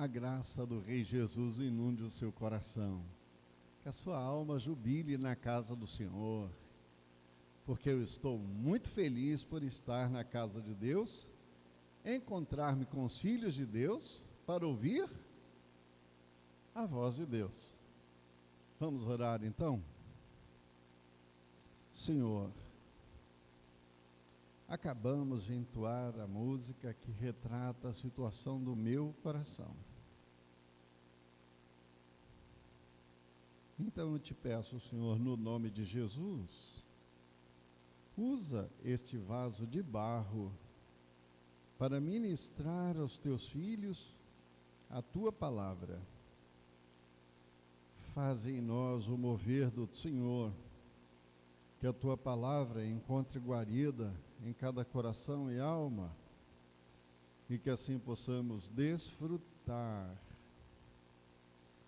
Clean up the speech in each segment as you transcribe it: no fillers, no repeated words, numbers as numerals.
a graça do Rei Jesus inunde o seu coração, que a sua alma jubile na casa do Senhor, porque eu estou muito feliz por estar na casa de Deus, encontrar-me com os filhos de Deus para ouvir a voz de Deus. Vamos orar então? Senhor, acabamos de entoar a música que retrata a situação do meu coração. Então eu te peço, Senhor, no nome de Jesus, usa este vaso de barro para ministrar aos teus filhos a tua palavra. Faz em nós o mover do Senhor, que a tua palavra encontre guarida em cada coração e alma, e que assim possamos desfrutar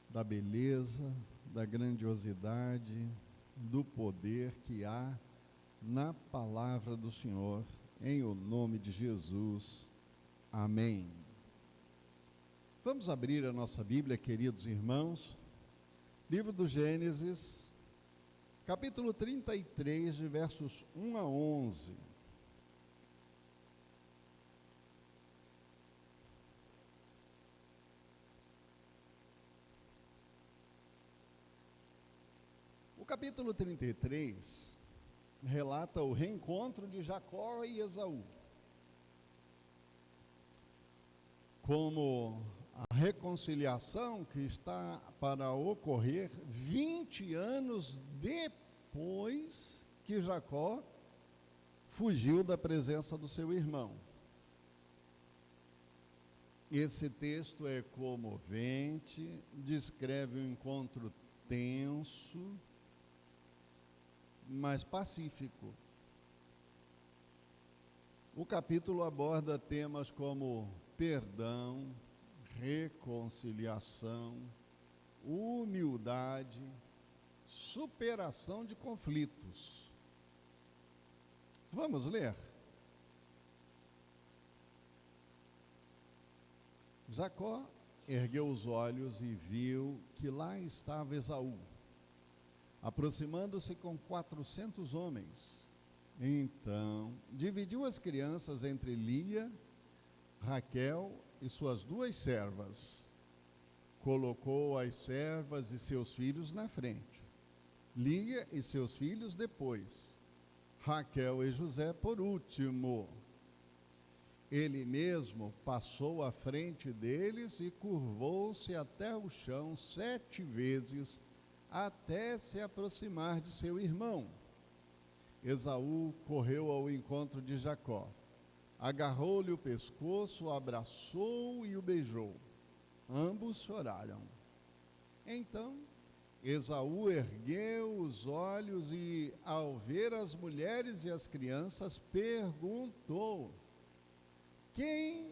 da beleza, da grandiosidade, do poder que há na palavra do Senhor, em o nome de Jesus. Amém. Vamos abrir a nossa Bíblia, queridos irmãos, livro do Gênesis, capítulo 33, de versos 1 a 11. O capítulo 33 relata o reencontro de Jacó e Esaú, como a reconciliação que está para ocorrer 20 anos depois que Jacó fugiu da presença do seu irmão. Esse texto é comovente, descreve um encontro tenso, mas pacífico. O capítulo aborda temas como perdão, reconciliação, humildade, superação de conflitos. Vamos ler? Jacó ergueu os olhos e viu que lá estava Esaú, aproximando-se com 400 homens. Então, dividiu as crianças entre Lia, Raquel e suas 2 servas. Colocou as servas e seus filhos na frente, Lia e seus filhos depois, Raquel e José por último. Ele mesmo passou à frente deles e curvou-se até o chão 7 vezes, até se aproximar de seu irmão. Esaú correu ao encontro de Jacó, agarrou-lhe o pescoço, o abraçou e o beijou. Ambos choraram. Então Esaú ergueu os olhos e, ao ver as mulheres e as crianças, perguntou: quem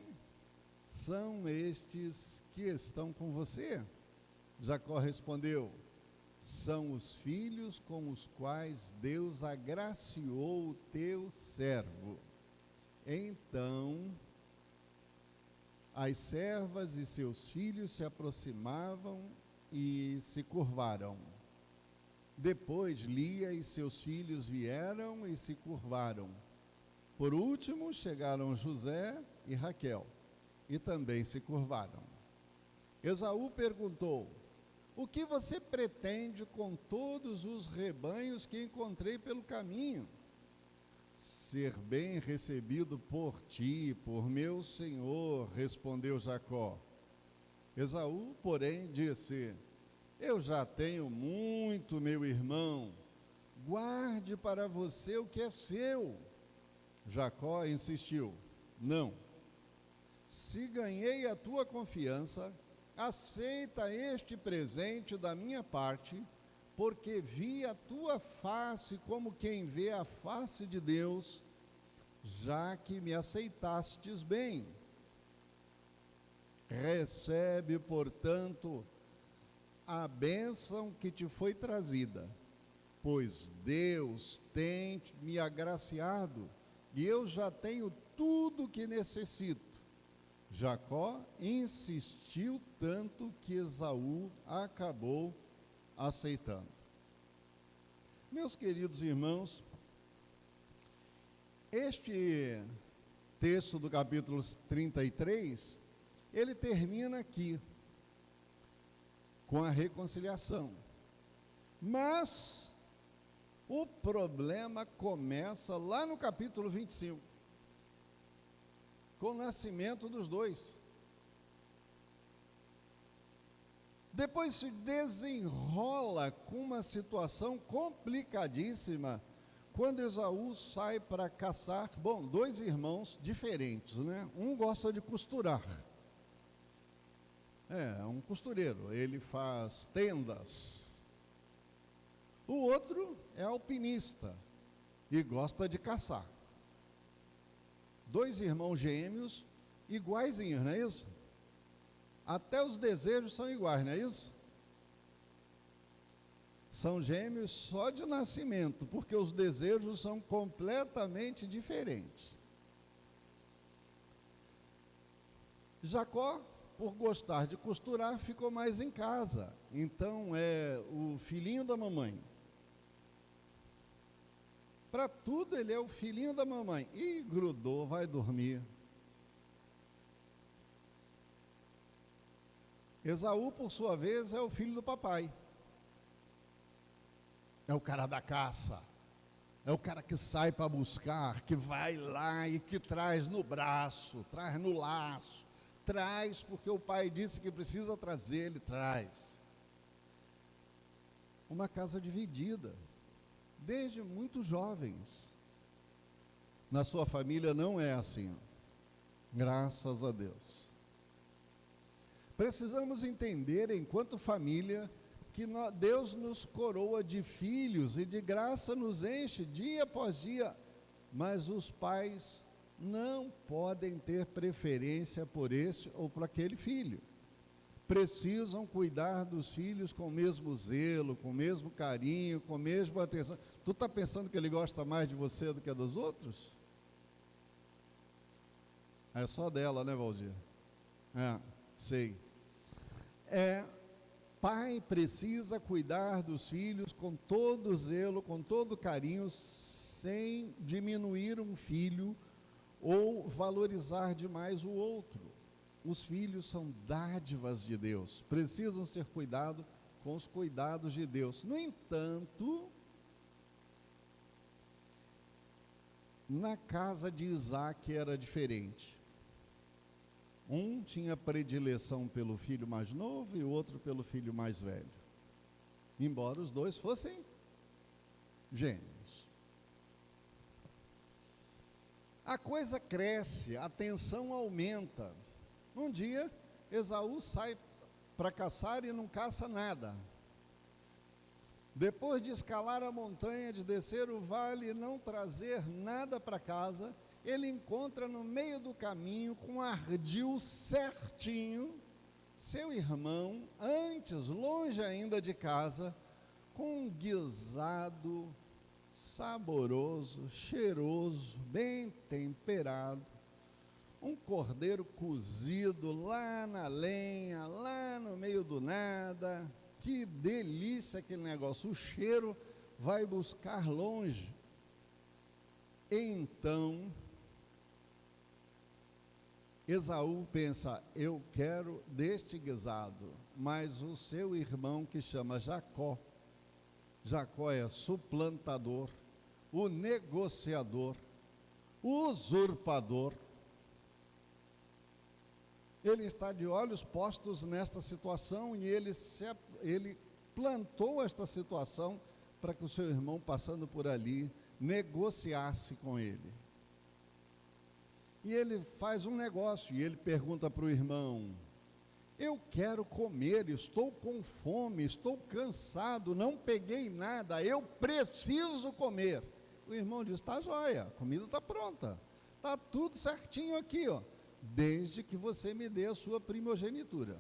são estes que estão com você? Jacó respondeu: são os filhos com os quais Deus agraciou o teu servo. Então as servas e seus filhos se aproximavam e se curvaram. Depois Lia e seus filhos vieram e se curvaram. Por último chegaram José e Raquel, e também se curvaram. Esaú perguntou: o que você pretende com todos os rebanhos que encontrei pelo caminho? Ser bem recebido por ti, por meu senhor, respondeu Jacó. Esaú, porém, disse: eu já tenho muito, meu irmão, guarde para você o que é seu. Jacó insistiu: não, se ganhei a tua confiança, aceita este presente da minha parte, porque vi a tua face como quem vê a face de Deus, já que me aceitastes bem. Recebe, portanto, a bênção que te foi trazida, pois Deus tem me agraciado, e eu já tenho tudo o que necessito. Jacó insistiu tanto que Esaú acabou aceitando. Meus queridos irmãos, este texto do capítulo 33, ele termina aqui, com a reconciliação. Mas o problema começa lá no capítulo 25, com o nascimento dos dois. Depois se desenrola com uma situação complicadíssima, quando Esaú sai para caçar, dois irmãos diferentes, né? Um gosta de costurar, é um costureiro, ele faz tendas. O outro é alpinista e gosta de caçar. Dois irmãos gêmeos iguaizinhos, não é isso? Até os desejos são iguais, não é isso? São gêmeos só de nascimento, porque os desejos são completamente diferentes. Jacó, por gostar de costurar, ficou mais em casa. Então é o filhinho da mamãe. Para tudo ele é o filhinho da mamãe. E grudou, vai dormir. Esaú, por sua vez, é o filho do papai. É o cara da caça. É o cara que sai para buscar, que vai lá e que traz no braço, traz no laço. Traz porque o pai disse que precisa trazer, ele traz. Uma casa dividida, desde muito jovens. Na sua família não é assim, graças a Deus. Precisamos entender, enquanto família, que Deus nos coroa de filhos e de graça nos enche dia após dia, mas os pais não podem ter preferência por este ou por aquele filho. Precisam cuidar dos filhos com o mesmo zelo, com o mesmo carinho, com a mesma atenção. Tu está pensando que ele gosta mais de você do que dos outros? É só dela, né, Valdir? Sei. Pai precisa cuidar dos filhos com todo zelo, com todo carinho, sem diminuir um filho ou valorizar demais o outro. Os filhos são dádivas de Deus, precisam ser cuidados com os cuidados de Deus. No entanto, na casa de Isaac era diferente. Um tinha predileção pelo filho mais novo e o outro pelo filho mais velho, embora os dois fossem gêmeos. A coisa cresce, a tensão aumenta. Um dia, Esaú sai para caçar e não caça nada. Depois de escalar a montanha, de descer o vale e não trazer nada para casa, ele encontra no meio do caminho, com um ardil certinho, seu irmão, antes, longe ainda de casa, com um guisado saboroso, cheiroso, bem temperado, um cordeiro cozido lá na lenha, lá no meio do nada. Que delícia aquele negócio, o cheiro vai buscar longe. Então, Esaú pensa, eu quero deste guisado, mas o seu irmão, que chama Jacó é suplantador, o negociador, o usurpador. Ele está de olhos postos nesta situação e ele plantou esta situação para que o seu irmão, passando por ali, negociasse com ele. E ele faz um negócio e ele pergunta para o irmão, eu quero comer, estou com fome, estou cansado, não peguei nada, eu preciso comer. O irmão diz, está jóia, a comida está pronta, está tudo certinho aqui, ó, desde que você me dê a sua primogenitura.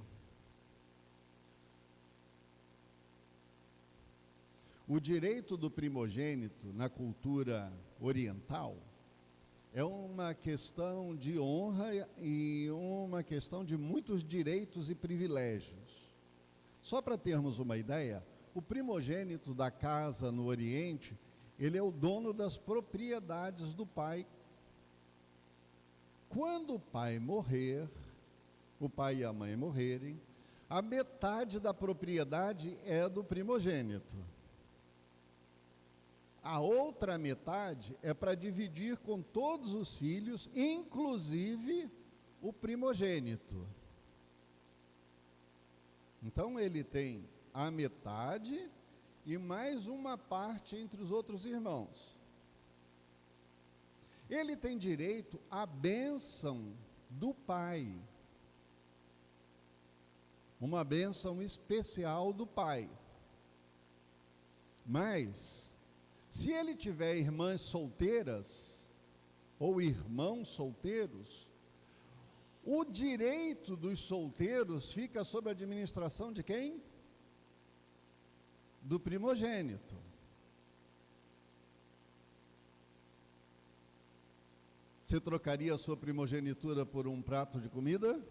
O direito do primogênito na cultura oriental é uma questão de honra e uma questão de muitos direitos e privilégios. Só para termos uma ideia, o primogênito da casa no Oriente, ele é o dono das propriedades do pai. Quando o pai morrer, o pai e a mãe morrerem, a metade da propriedade é do primogênito. A outra metade é para dividir com todos os filhos, inclusive o primogênito. Então ele tem a metade e mais uma parte entre os outros irmãos. Ele tem direito à bênção do pai. Uma bênção especial do pai. Mas se ele tiver irmãs solteiras ou irmãos solteiros, o direito dos solteiros fica sob a administração de quem? Do primogênito. Você trocaria a sua primogenitura por um prato de comida?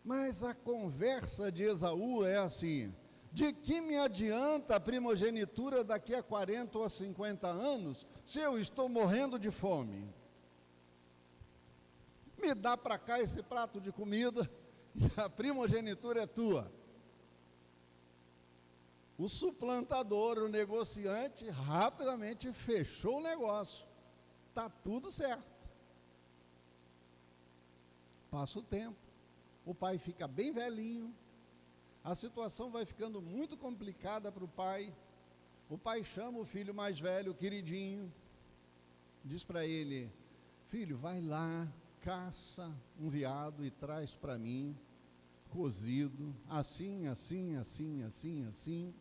Mas a conversa de Esaú é assim: de que me adianta a primogenitura daqui a 40 ou a 50 anos, se eu estou morrendo de fome? Me dá para cá esse prato de comida, e a primogenitura é tua. O suplantador, o negociante, rapidamente fechou o negócio. Está tudo certo. Passa o tempo, o pai fica bem velhinho, a situação vai ficando muito complicada para o pai chama o filho mais velho, o queridinho, diz para ele: filho, vai lá, caça um veado e traz para mim, cozido, assim, assim, assim, assim, assim,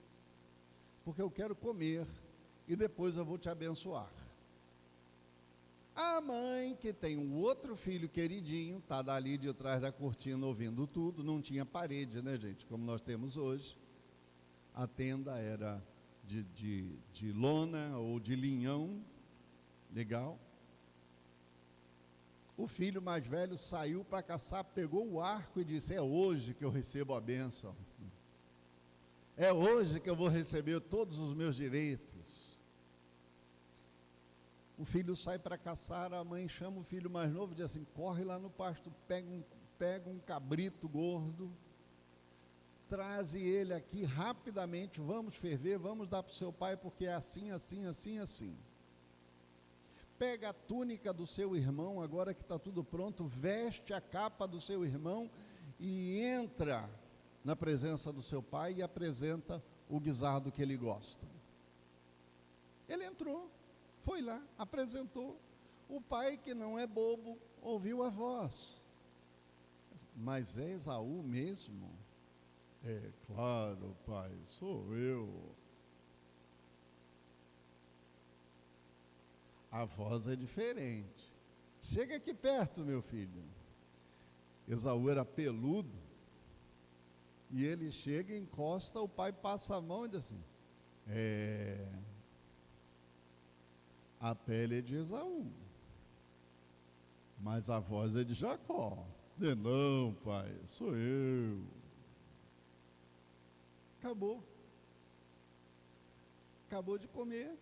porque eu quero comer e depois eu vou te abençoar. A mãe, que tem um outro filho queridinho, está dali de trás da cortina ouvindo tudo, não tinha parede, né, gente, como nós temos hoje. A tenda era de lona ou de linhão, legal. O filho mais velho saiu para caçar, pegou o arco e disse: é hoje que eu recebo a bênção. É hoje que eu vou receber todos os meus direitos. O filho sai para caçar, a mãe chama o filho mais novo e diz assim: corre lá no pasto, pega um cabrito gordo, traze ele aqui rapidamente, vamos ferver, vamos dar para o seu pai, porque é assim, assim, assim, assim. Pega a túnica do seu irmão, agora que está tudo pronto, veste a capa do seu irmão e entra na presença do seu pai e apresenta o guisado que ele gosta. Ele entrou, foi lá, apresentou. O pai, que não é bobo, ouviu a voz. Mas é Esaú mesmo? É claro, pai, sou eu. A voz é diferente. Chega aqui perto, meu filho. Esaú era peludo, e ele chega, encosta, o pai passa a mão e diz assim: a pele é de Esaú, mas a voz é de Jacó. Não, pai, sou eu. Acabou de comer,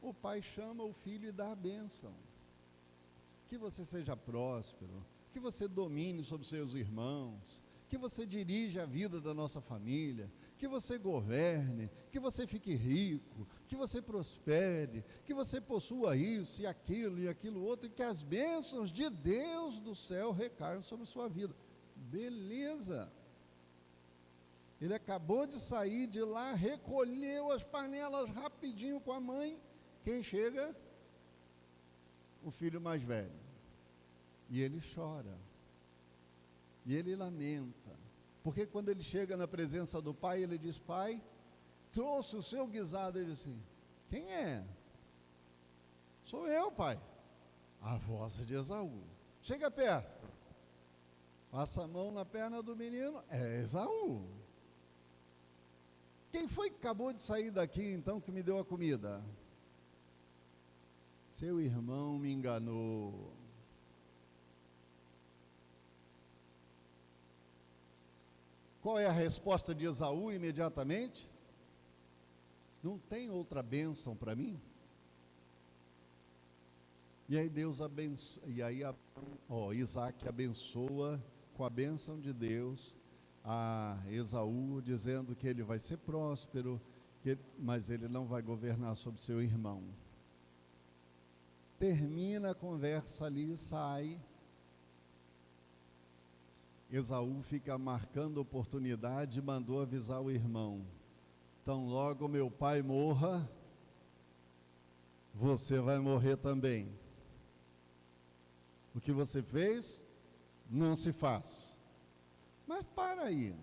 o pai chama o filho e dá a bênção. Que você seja próspero, que você domine sobre seus irmãos, que você dirija a vida da nossa família, que você governe, que você fique rico, que você prospere, que você possua isso e aquilo outro, e que as bênçãos de Deus do céu recaiam sobre a sua vida. Beleza. Ele acabou de sair de lá, recolheu as panelas rapidinho com a mãe. Quem chega? O filho mais velho. E ele chora. E ele lamenta. Porque quando ele chega na presença do pai, ele diz: pai, trouxe o seu guisado. Ele diz assim: quem é? Sou eu, pai. A voz é de Esaú. Chega perto. Passa a mão na perna do menino. É Esaú. Quem foi que acabou de sair daqui, então, que me deu a comida? seu irmão me enganou. Qual é a resposta de Esaú imediatamente? Não tem outra bênção para mim? E aí Deus abençoa, Isaac abençoa com a bênção de Deus a Esaú, dizendo que ele vai ser próspero, mas ele não vai governar sobre seu irmão. Termina a conversa ali, sai. Esaú fica marcando a oportunidade e mandou avisar o irmão: tão logo meu pai morra, você vai morrer também. O que você fez, não se faz. Mas para aí.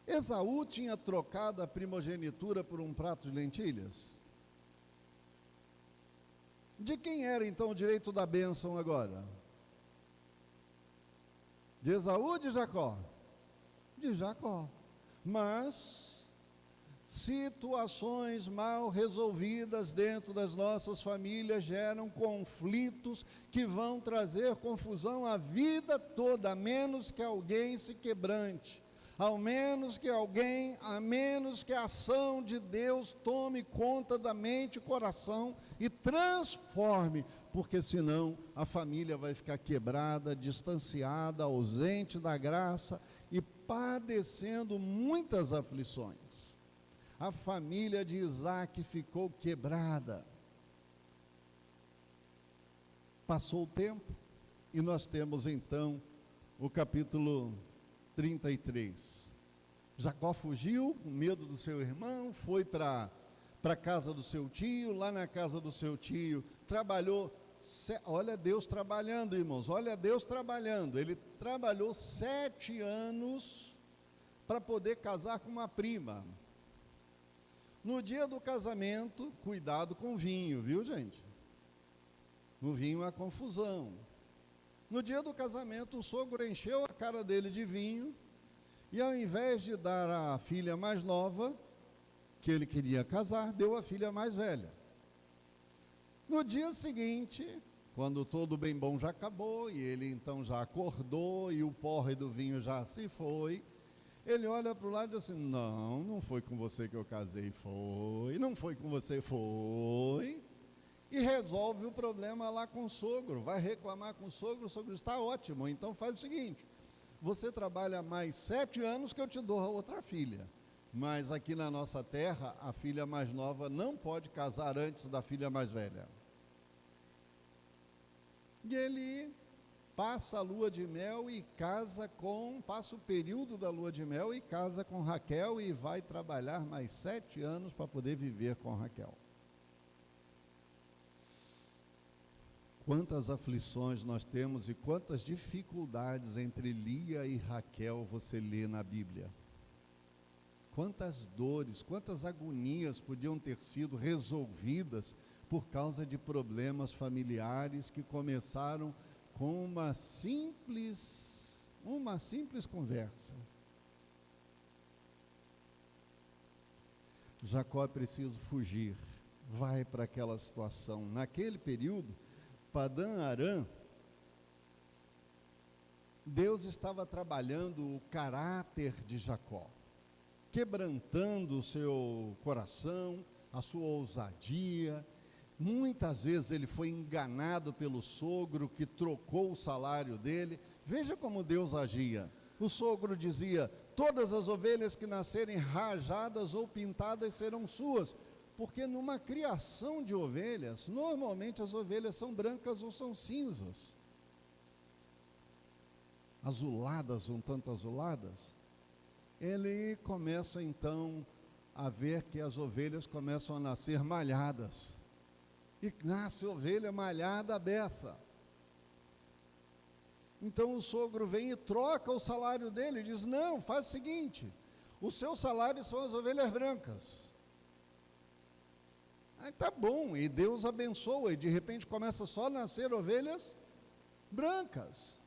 Esaú tinha trocado a primogenitura por um prato de lentilhas? De quem era então o direito da bênção agora? De Esaú ou de Jacó? De Jacó. Mas situações mal resolvidas dentro das nossas famílias geram conflitos que vão trazer confusão a vida toda, a menos que alguém se quebrante, a menos que a ação de Deus tome conta da mente e coração e transforme, porque senão a família vai ficar quebrada, distanciada, ausente da graça e padecendo muitas aflições. A família de Isaac ficou quebrada. Passou o tempo e nós temos então o capítulo 33. Jacó fugiu com medo do seu irmão, foi para a casa do seu tio. Lá na casa do seu tio trabalhou, olha Deus trabalhando, irmãos, olha Deus trabalhando. Ele trabalhou 7 anos para poder casar com uma prima. No dia do casamento, cuidado com o vinho, viu gente? No vinho há confusão. No dia do casamento, o sogro encheu a cara dele de vinho, e ao invés de dar a filha mais nova, que ele queria casar, deu a filha mais velha. No dia seguinte, quando todo o bem bom já acabou, e ele então já acordou, e o porre do vinho já se foi, ele olha para o lado e diz assim: não foi com você que eu casei, foi, não foi com você, foi, e resolve o problema lá com o sogro, vai reclamar com o sogro está ótimo, então faz o seguinte, você trabalha mais 7 anos que eu te dou a outra filha, mas aqui na nossa terra, a filha mais nova não pode casar antes da filha mais velha. E ele passa a lua de mel e passa o período da lua de mel e casa com Raquel e vai trabalhar mais 7 anos para poder viver com Raquel. Quantas aflições nós temos e quantas dificuldades entre Lia e Raquel você lê na Bíblia. Quantas dores, quantas agonias podiam ter sido resolvidas por causa de problemas familiares que começaram com uma simples conversa. Jacó é preciso fugir, vai para aquela situação. Naquele período, Padã-Arã, Deus estava trabalhando o caráter de Jacó, quebrantando o seu coração, a sua ousadia. Muitas vezes ele foi enganado pelo sogro que trocou o salário dele. Veja como Deus agia. O sogro dizia: todas as ovelhas que nascerem rajadas ou pintadas serão suas, porque numa criação de ovelhas, normalmente as ovelhas são brancas ou são cinzas, azuladas, um tanto azuladas. Ele começa então a ver que as ovelhas começam a nascer malhadas, e nasce ovelha malhada à beça. Então o sogro vem e troca o salário dele, e diz: não, faz o seguinte, o seu salário são as ovelhas brancas. Aí tá bom, e Deus abençoa, e de repente começa só a nascer ovelhas brancas.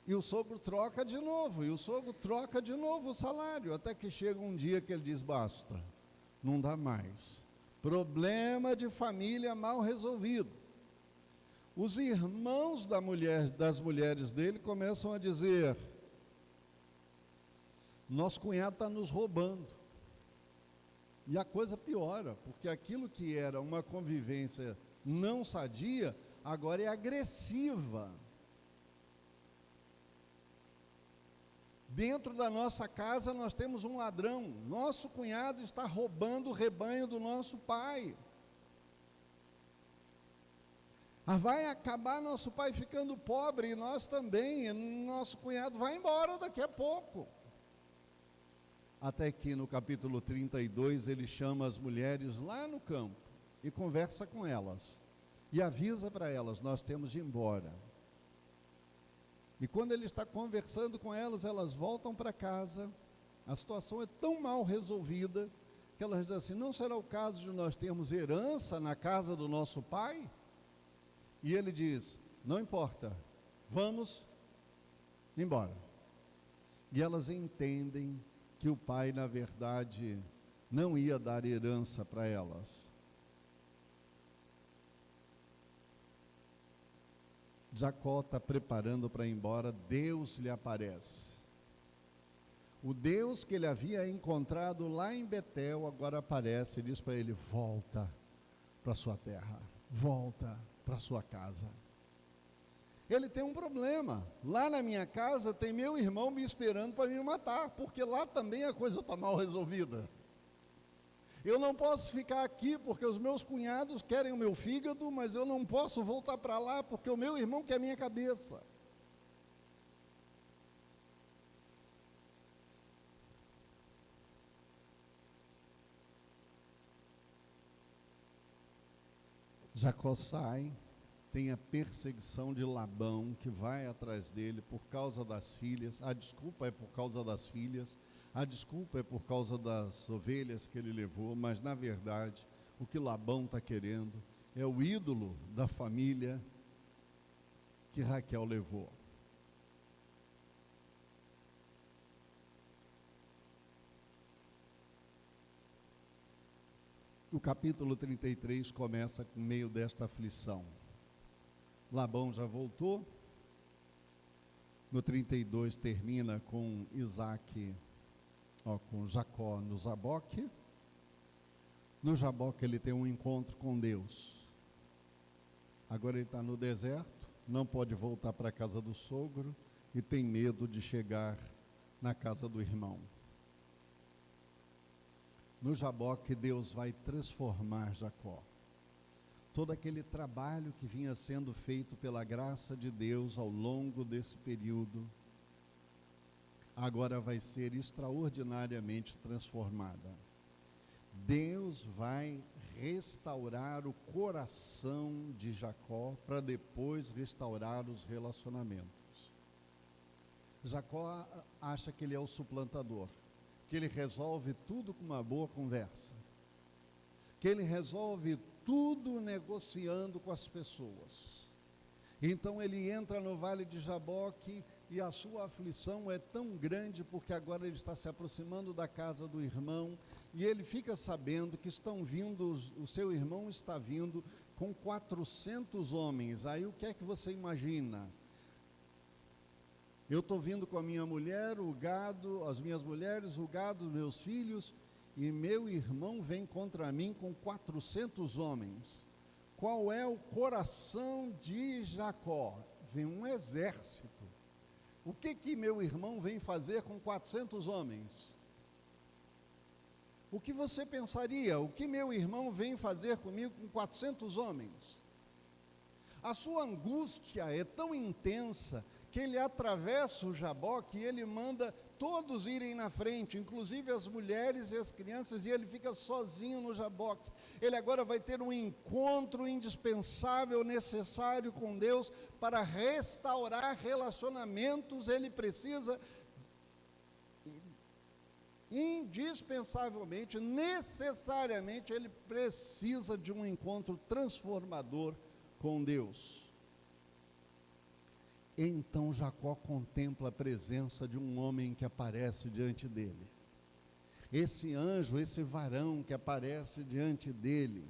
E o sogro troca de novo, o salário, até que chega um dia que ele diz: basta, não dá mais. Problema de família mal resolvido. Os irmãos das mulheres dele começam a dizer: nosso cunhado está nos roubando. E a coisa piora, porque aquilo que era uma convivência não sadia, agora é agressiva. Dentro da nossa casa nós temos um ladrão, nosso cunhado está roubando o rebanho do nosso pai. Vai acabar nosso pai ficando pobre e nós também, nosso cunhado vai embora daqui a pouco. Até que no capítulo 32 ele chama as mulheres lá no campo e conversa com elas. E avisa para elas: nós temos de ir embora. E quando ele está conversando com elas, elas voltam para casa. A situação é tão mal resolvida que elas dizem assim: não será o caso de nós termos herança na casa do nosso pai? E ele diz: não importa, vamos embora. E elas entendem que o pai, na verdade, não ia dar herança para elas. Jacó está preparando para ir embora, Deus lhe aparece. O Deus que ele havia encontrado lá em Betel agora aparece e diz para ele: volta para sua terra, volta para sua casa. Ele tem um problema: lá na minha casa tem meu irmão me esperando para me matar, porque lá também a coisa está mal resolvida. Eu não posso ficar aqui porque os meus cunhados querem o meu fígado, mas eu não posso voltar para lá porque o meu irmão quer a minha cabeça. Jacó sai, tem a perseguição de Labão, que vai atrás dele por causa das filhas. A desculpa é por causa das filhas, a desculpa é por causa das ovelhas que ele levou, mas na verdade o que Labão está querendo é o ídolo da família que Raquel levou. O capítulo 33 começa com meio desta aflição. Labão já voltou. No 32 termina com Isaac, com Jacó no Jaboque. No Jaboque ele tem um encontro com Deus. Agora ele está no deserto, não pode voltar para a casa do sogro e tem medo de chegar na casa do irmão. No Jaboque Deus vai transformar Jacó. Todo aquele trabalho que vinha sendo feito pela graça de Deus ao longo desse período, agora vai ser extraordinariamente transformada. Deus vai restaurar o coração de Jacó para depois restaurar os relacionamentos. Jacó acha que ele é o suplantador, que ele resolve tudo com uma boa conversa, que ele resolve tudo negociando com as pessoas. Então ele entra no vale de Jaboque e a sua aflição é tão grande porque agora ele está se aproximando da casa do irmão e ele fica sabendo que estão vindo, o seu irmão está vindo com 400 homens. Aí o que é que você imagina? Eu estou vindo com a minha mulher, o gado, as minhas mulheres, o gado, meus filhos, e meu irmão vem contra mim com 400 homens. Qual é o coração de Jacó? Vem um exército. O que meu irmão vem fazer com 400 homens? O que você pensaria? O que meu irmão vem fazer comigo com 400 homens? A sua angústia é tão intensa que ele atravessa o Jaboque e ele manda todos irem na frente, inclusive as mulheres e as crianças, e ele fica sozinho no Jaboque. Ele agora vai ter um encontro indispensável, necessário com Deus para restaurar relacionamentos. Ele precisa indispensavelmente, necessariamente, ele precisa de um encontro transformador com Deus. Então Jacó contempla a presença de um homem que aparece diante dele. esse anjo, esse varão que aparece diante dele,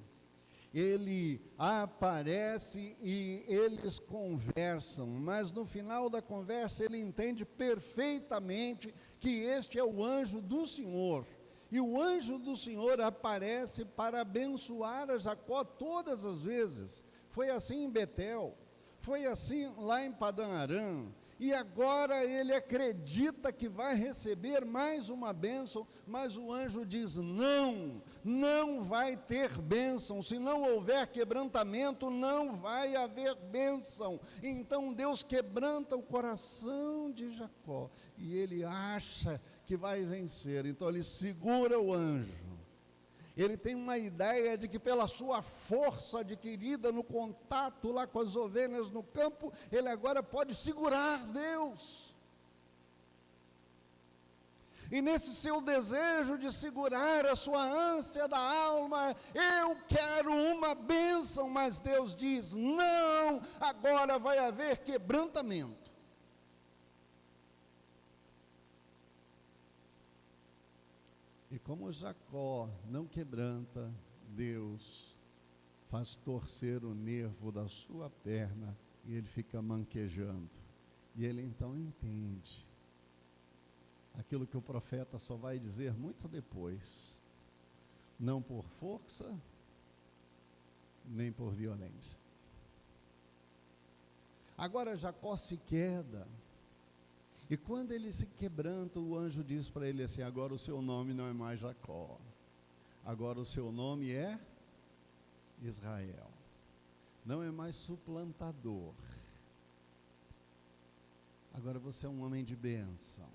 ele aparece e eles conversam, mas no final da conversa ele entende perfeitamente que este é o anjo do Senhor. E o anjo do Senhor aparece para abençoar a Jacó todas as vezes. Foi assim em Betel, foi assim lá em Padã Arã, e agora ele acredita que vai receber mais uma bênção, mas o anjo diz: não vai ter bênção, se não houver quebrantamento, não vai haver bênção. Então Deus quebranta o coração de Jacó, e ele acha que vai vencer, então ele segura o anjo. Ele tem uma ideia de que pela sua força adquirida no contato lá com as ovelhas no campo, ele agora pode segurar Deus. E nesse seu desejo de segurar a sua ânsia da alma, eu quero uma bênção, mas Deus diz: não, agora vai haver quebrantamento. E como Jacó não quebranta, Deus faz torcer o nervo da sua perna e ele fica manquejando. E ele então entende aquilo que o profeta só vai dizer muito depois: não por força, nem por violência. Agora Jacó se queda. E quando ele se quebranta, o anjo diz para ele assim: agora o seu nome não é mais Jacó, agora o seu nome é Israel, não é mais suplantador, agora você é um homem de bênção.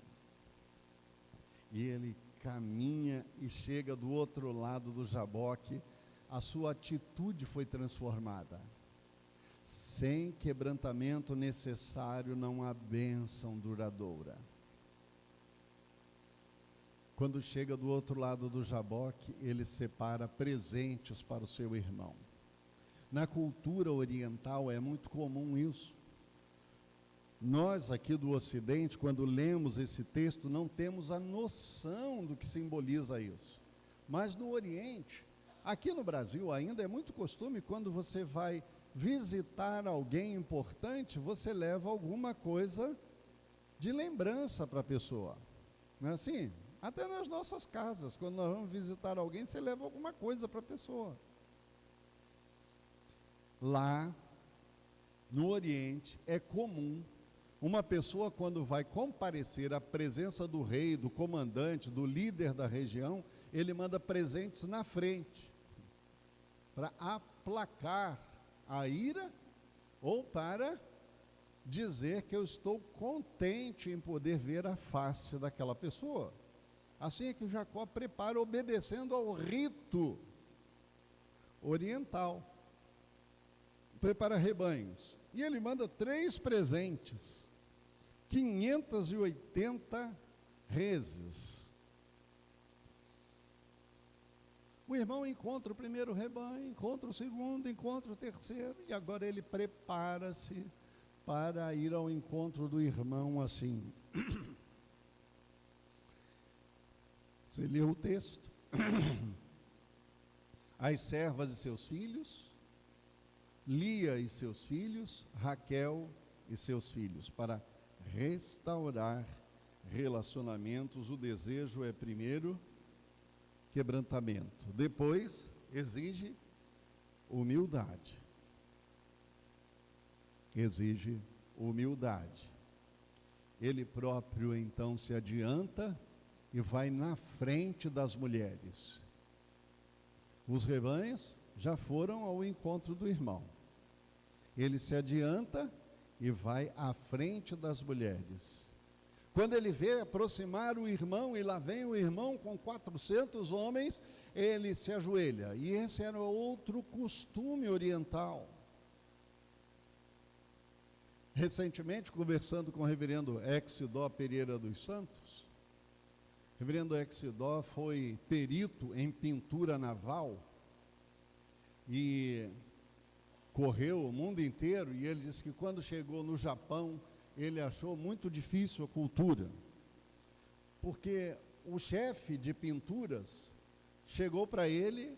E ele caminha e chega do outro lado do Jaboque, a sua atitude foi transformada. Sem quebrantamento necessário não há bênção duradoura. Quando chega do outro lado do Jaboque, ele separa presentes para o seu irmão. Na cultura oriental é muito comum isso. Nós aqui do Ocidente, quando lemos esse texto, não temos a noção do que simboliza isso. Mas no Oriente, aqui no Brasil ainda é muito costume, quando você vai visitar alguém importante, você leva alguma coisa de lembrança para a pessoa. Não é assim? Até nas nossas casas, quando nós vamos visitar alguém, você leva alguma coisa para a pessoa. Lá, no Oriente, é comum uma pessoa, quando vai comparecer à presença do rei, do comandante, do líder da região, ele manda presentes na frente, para aplacar a ira, ou para dizer que eu estou contente em poder ver a face daquela pessoa. Assim é que Jacó prepara, obedecendo ao rito oriental. Prepara rebanhos. E ele manda 3 presentes, 580 reses. O irmão encontra o primeiro rebanho, encontra o segundo, encontra o terceiro, e agora ele prepara-se para ir ao encontro do irmão assim. Você leu o texto? As servas e seus filhos, Lia e seus filhos, Raquel e seus filhos, para restaurar relacionamentos. O desejo é primeiro quebrantamento, depois exige humildade. Exige humildade. Ele próprio então se adianta e vai na frente das mulheres. Os rebanhos já foram ao encontro do irmão. Ele se adianta e vai à frente das mulheres. Quando ele vê aproximar o irmão, e lá vem o irmão com 400 homens, ele se ajoelha. E esse era outro costume oriental. Recentemente, conversando com o reverendo Exidó Pereira dos Santos, o reverendo Exidó foi perito em pintura naval e correu o mundo inteiro, e ele disse que quando chegou no Japão, ele achou muito difícil a cultura, porque o chefe de pinturas chegou para ele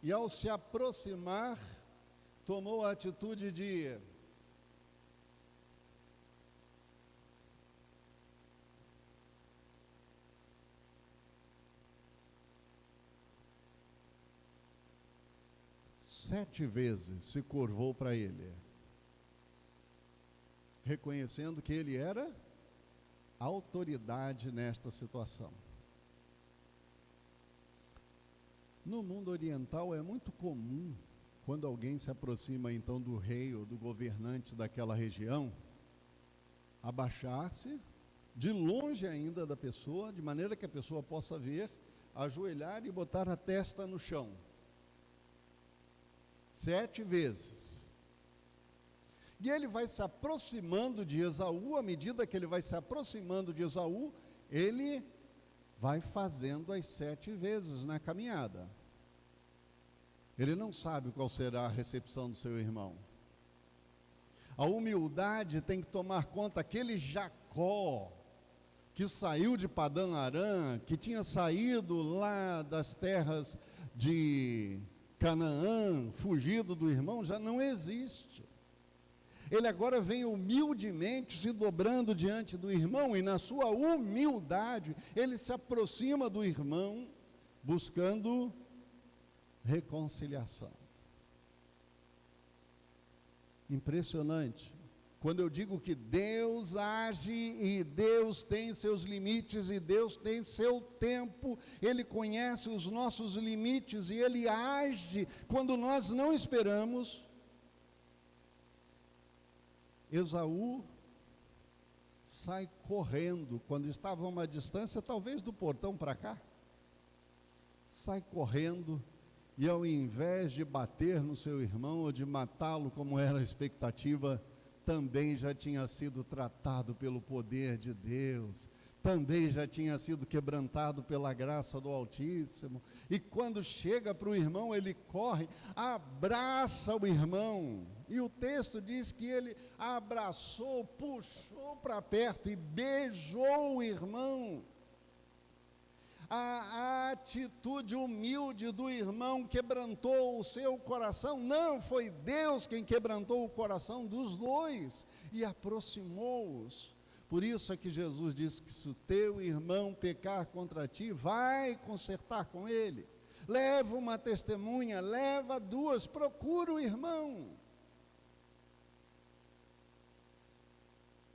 e, ao se aproximar, tomou a atitude de: sete vezes se curvou para ele, reconhecendo que ele era autoridade nesta situação. No mundo oriental é muito comum, quando alguém se aproxima então do rei ou do governante daquela região, abaixar-se, de longe ainda da pessoa, de maneira que a pessoa possa ver, ajoelhar e botar a testa no chão. 7 vezes. E ele vai se aproximando de Esaú. À medida que ele vai se aproximando de Esaú, ele vai fazendo as 7 vezes na caminhada. Ele não sabe qual será a recepção do seu irmão. A humildade tem que tomar conta. Aquele Jacó que saiu de Padã Arã, que tinha saído lá das terras de Canaã, fugido do irmão, já não existe. Ele agora vem humildemente se dobrando diante do irmão, e na sua humildade ele se aproxima do irmão, buscando reconciliação. Impressionante. Quando eu digo que Deus age e Deus tem seus limites e Deus tem seu tempo, Ele conhece os nossos limites e Ele age quando nós não esperamos. Esaú sai correndo, quando estava a uma distância, talvez do portão para cá, sai correndo, e ao invés de bater no seu irmão ou de matá-lo, como era a expectativa, também já tinha sido tratado pelo poder de Deus, também já tinha sido quebrantado pela graça do Altíssimo, e quando chega para o irmão, ele corre, abraça o irmão, e o texto diz que ele abraçou, puxou para perto e beijou o irmão. A atitude humilde do irmão quebrantou o seu coração. Não, foi Deus quem quebrantou o coração dos dois e aproximou-os. Por isso é que Jesus disse que se o teu irmão pecar contra ti, vai consertar com ele. Leva uma testemunha, leva 2, procura o irmão.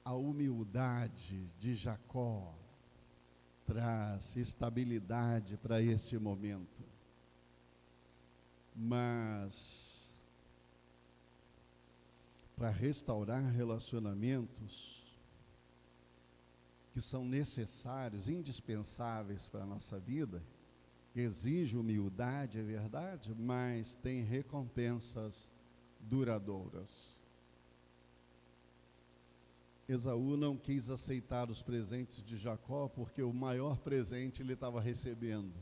A humildade de Jacó traz estabilidade para este momento. Mas, para restaurar relacionamentos que são necessários, indispensáveis para a nossa vida, exige humildade, é verdade, mas tem recompensas duradouras. Esaú não quis aceitar os presentes de Jacó, porque o maior presente ele estava recebendo,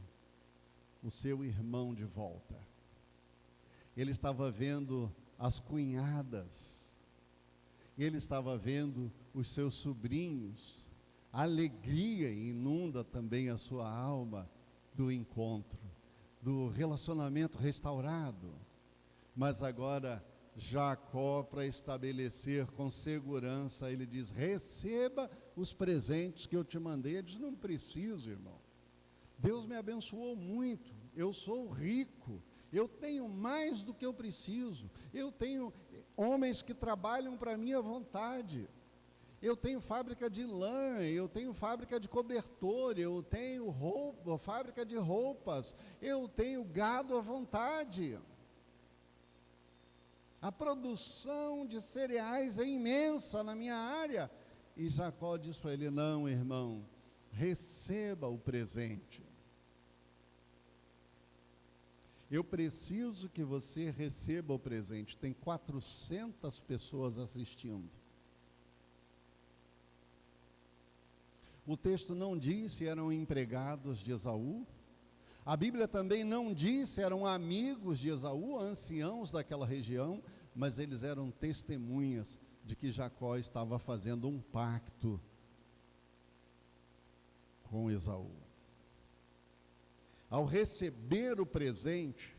o seu irmão de volta. Ele estava vendo as cunhadas, ele estava vendo os seus sobrinhos. A alegria inunda também a sua alma do encontro, do relacionamento restaurado. Mas agora Jacó, para estabelecer com segurança, ele diz: receba os presentes que eu te mandei. Ele diz: não preciso, irmão, Deus me abençoou muito, eu sou rico, eu tenho mais do que eu preciso, eu tenho homens que trabalham para mim à vontade, eu tenho fábrica de lã, eu tenho fábrica de cobertor, eu tenho fábrica de roupas, eu tenho gado à vontade. A produção de cereais é imensa na minha área. E Jacó diz para ele: não, irmão, receba o presente. Eu preciso que você receba o presente. Tem 400 pessoas assistindo. O texto não diz se eram empregados de Esaú. A Bíblia também não diz se eram amigos de Esaú, anciãos daquela região, mas eles eram testemunhas de que Jacó estava fazendo um pacto com Esaú. ao receber o presente,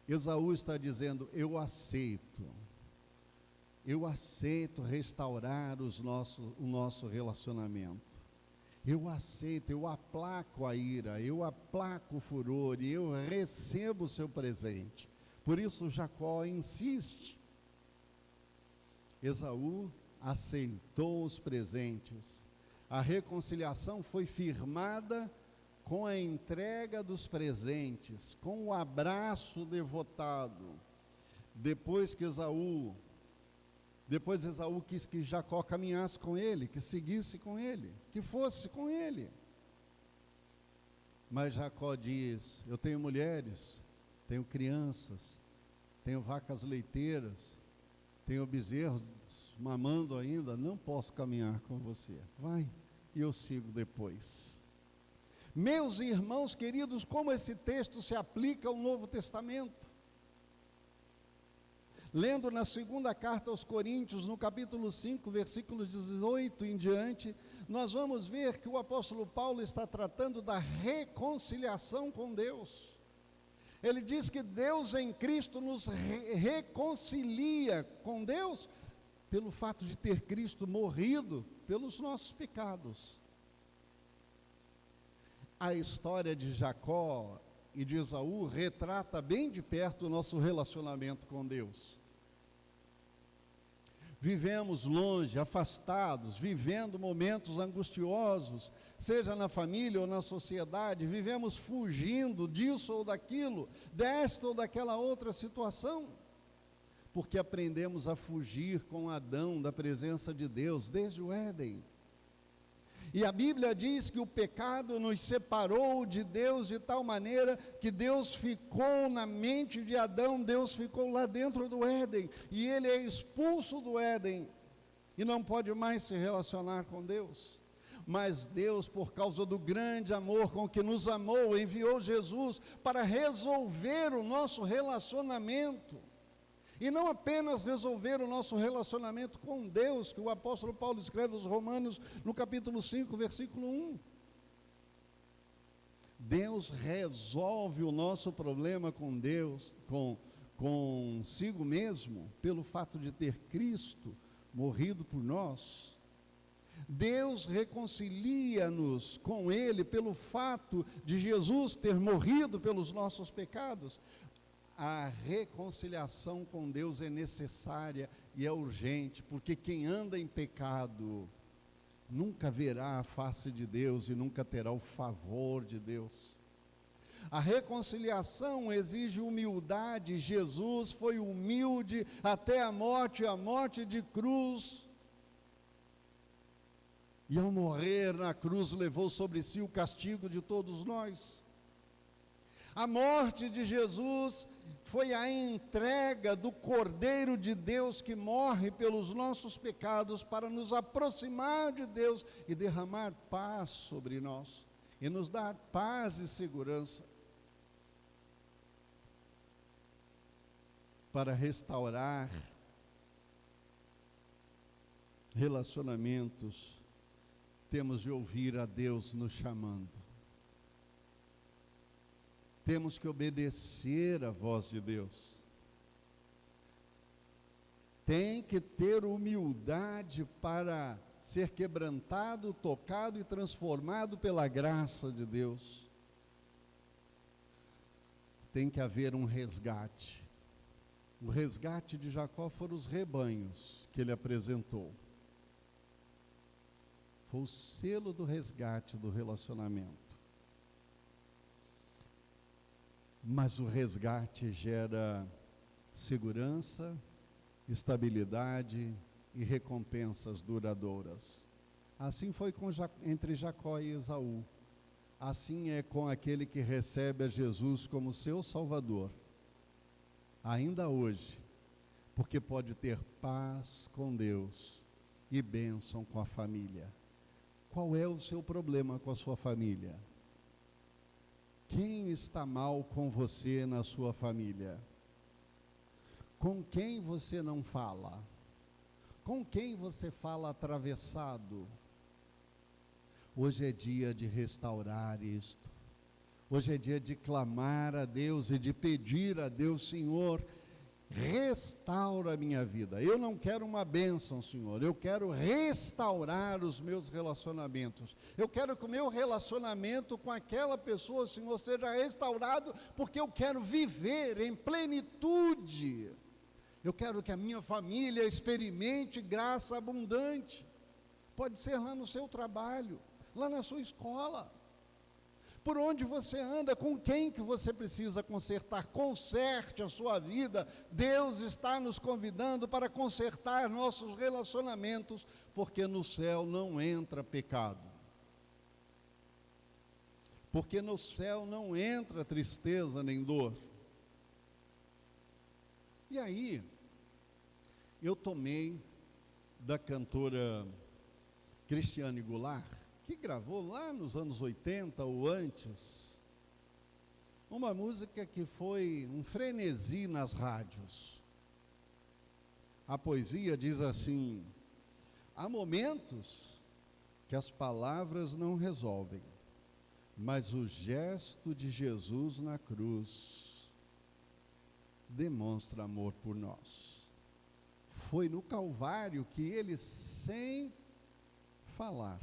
Esaú está dizendo: eu aceito restaurar o nosso relacionamento. Eu aceito, eu aplaco a ira, eu aplaco o furor e eu recebo o seu presente. Por isso Jacó insiste. Esaú aceitou os presentes. A reconciliação foi firmada com a entrega dos presentes, com o abraço devotado. Depois Esaú quis que Jacó caminhasse com ele, que seguisse com ele, que fosse com ele. Mas Jacó diz: eu tenho mulheres, tenho crianças, tenho vacas leiteiras, tenho bezerros mamando ainda, não posso caminhar com você. Vai, e eu sigo depois. Meus irmãos queridos, como esse texto se aplica ao Novo Testamento. Lendo na segunda carta aos Coríntios, no capítulo 5, versículos 18 em diante, nós vamos ver que o apóstolo Paulo está tratando da reconciliação com Deus. Ele diz que Deus em Cristo nos reconcilia com Deus pelo fato de ter Cristo morrido pelos nossos pecados. A história de Jacó e de Esaú retrata bem de perto o nosso relacionamento com Deus. Vivemos longe, afastados, vivendo momentos angustiosos, seja na família ou na sociedade, vivemos fugindo disso ou daquilo, desta ou daquela outra situação, porque aprendemos a fugir com Adão da presença de Deus desde o Éden. E a Bíblia diz que o pecado nos separou de Deus de tal maneira que Deus ficou na mente de Adão, Deus ficou lá dentro do Éden, e ele é expulso do Éden, e não pode mais se relacionar com Deus. Mas Deus, por causa do grande amor com que nos amou, enviou Jesus para resolver o nosso relacionamento. E não apenas resolver o nosso relacionamento com Deus, que o apóstolo Paulo escreve aos Romanos no capítulo 5, versículo 1. Deus resolve o nosso problema com Deus, consigo mesmo, pelo fato de ter Cristo morrido por nós. Deus reconcilia-nos com Ele pelo fato de Jesus ter morrido pelos nossos pecados. A reconciliação com Deus é necessária e é urgente, porque quem anda em pecado nunca verá a face de Deus e nunca terá o favor de Deus. A reconciliação exige humildade. Jesus foi humilde até a morte de cruz. E ao morrer na cruz levou sobre si o castigo de todos nós. A morte de Jesus foi a entrega do Cordeiro de Deus que morre pelos nossos pecados para nos aproximar de Deus e derramar paz sobre nós e nos dar paz e segurança. Para restaurar relacionamentos, temos de ouvir a Deus nos chamando. Temos que obedecer à voz de Deus. Tem que ter humildade para ser quebrantado, tocado e transformado pela graça de Deus. Tem que haver um resgate. O resgate de Jacó foram os rebanhos que ele apresentou. Foi o selo do resgate do relacionamento. Mas o resgate gera segurança, estabilidade e recompensas duradouras. Assim foi entre Jacó e Esaú. Assim é com aquele que recebe a Jesus como seu Salvador. Ainda hoje, porque pode ter paz com Deus e bênção com a família. Qual é o seu problema com a sua família? Quem está mal com você na sua família? Com quem você não fala? Com quem você fala atravessado? Hoje é dia de restaurar isto. Hoje é dia de clamar a Deus e de pedir a Deus: Senhor, restaura a minha vida. Eu não quero uma bênção, Senhor, eu quero restaurar os meus relacionamentos. Eu quero que o meu relacionamento com aquela pessoa, Senhor, seja restaurado, porque eu quero viver em plenitude. Eu quero que a minha família experimente graça abundante. Pode ser lá no seu trabalho, lá na sua escola, por onde você anda, com quem que você precisa consertar. Conserte a sua vida. Deus está nos convidando para consertar nossos relacionamentos, porque no céu não entra pecado. Porque no céu não entra tristeza nem dor. E aí, eu tomei da cantora Cristiane Goulart, que gravou lá nos anos 80 ou antes, uma música que foi um frenesi nas rádios. A poesia diz assim: há momentos que as palavras não resolvem, mas o gesto de Jesus na cruz demonstra amor por nós. Foi no Calvário que ele, sem falar,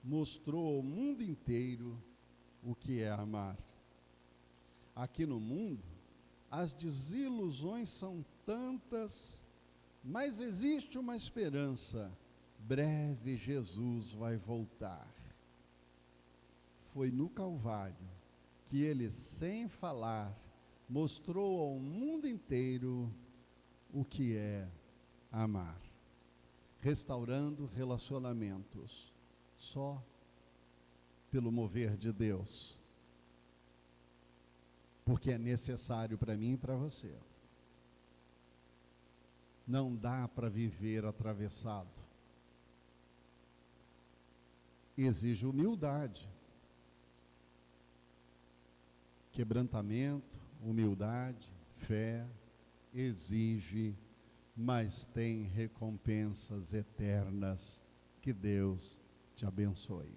mostrou ao mundo inteiro o que é amar. Aqui no mundo, as desilusões são tantas, mas existe uma esperança: breve Jesus vai voltar. Foi no Calvário que ele, sem falar, mostrou ao mundo inteiro o que é amar, restaurando relacionamentos, só pelo mover de Deus, porque é necessário para mim e para você. Não dá para viver atravessado. Exige humildade, quebrantamento, humildade, fé, exige, mas tem recompensas eternas. Que Deus te abençoe.